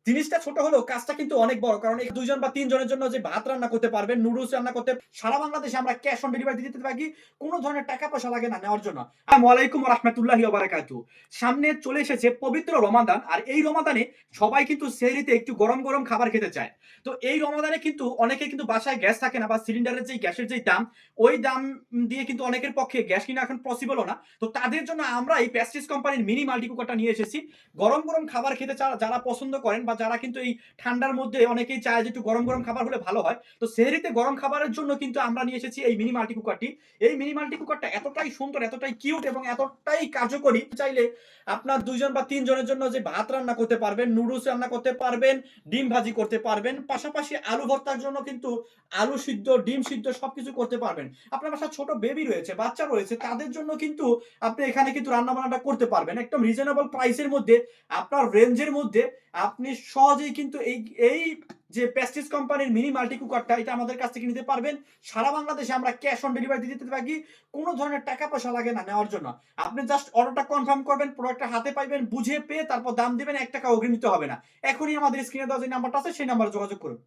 জিনিসটা ছোট হলেও কাজটা কিন্তু অনেক বড়। কারণ এই ২ জন বা ৩ জনের জন্য যে ভাত রান্না করতে পারবেন, নুডলস রান্না করতে সারা বাংলাদেশে আমরা ক্যাশ অন ডেলিভারি দিয়ে দিতে থাকি। কোন ধরনের টাকা পয়সা লাগে না নেওয়ার জন্য। আসসালামু আলাইকুম ওয়া রাহমাতুল্লাহি ওয়া বারাকাতুহু। সামনে চলে এসেছে পবিত্র রমাদান। আর এই রমাদানে সবাই কিন্তু সেহরিতে একটু গরম, গরম খাবার খেতে চায়। তো এই রমাদানে কিন্তু অনেকের কিন্তু বাসায় গ্যাস থাকে না বা সিলিন্ডারের যেই গ্যাসের যেই দাম, ওই দাম দিয়ে কিন্তু অনেকের পক্ষে গ্যাস কিনা এখন পসিবলও না। তো তাদের জন্য আমরা এই প্রেস্টিজ কোম্পানির মিনি মাল্টি কুকারটা নিয়ে এসেছি। গরম, গরম খাবার খেতে যারা পছন্দ করেন বা যারা কিন্তু এই ঠান্ডার মধ্যে অনেকেই চায় যে একটু গরম, গরম খাবার হলে ভালো হয়। তো সেহরিতে গরম খাবারের জন্য কিন্তু আমরা নিয়ে এসেছি এই মিনি মাল্টি কুকারটি। এই মিনি মাল্টি কুকারটা এতটাই সুন্দর, এতটাই কিউট এবং এতটাই কার্যকরী, চাইলে আপনার ২ জন বা ৩ জনের জন্য যে ভাত রান্না করতে পারবেন, নুডলস রান্না করতে পারবেন, ডিম ভাজি করতে পারবেন। পাশাপাশি আলু ভর্তার জন্য কিন্তু আলু সিদ্ধ, ডিম সিদ্ধ সবকিছু করতে পারবেন। আপনার বাসায় ছোট বেবি রয়েছে, বাচ্চা রয়েছে, তাদের জন্য কিন্তু আপনি এখানে কিন্তু রান্না-বান্নাটা করতে পারবেন। একদম রিজনেবল প্রাইস এর মধ্যে, আপনার রেঞ্জের মধ্যে আপনি সহজেই কিন্তু এই যে প্রেস্টিজ কোম্পানির মিনি মাল্টি কুকারটা, এটা আমাদের কাছ থেকে নিতে পারবেন। সারা বাংলাদেশে আমরা ক্যাশ অন ডেলিভারি দিয়ে দিতে থাকি। কোন ধরনের টাকা পয়সা লাগে না নেওয়ার জন্য। আপনি জাস্ট অর্ডারটা কনফার্ম করবেন, প্রোডাক্টটা হাতে পাইবেন, বুঝে পেয়ে তারপর দাম দিবেন, ৳১ অগ্রিম দিতে হবে না। এখনই আমাদের স্ক্রিনে দেওয়া যে নাম্বারটা আছে সেই নাম্বারে যোগাযোগ করুন।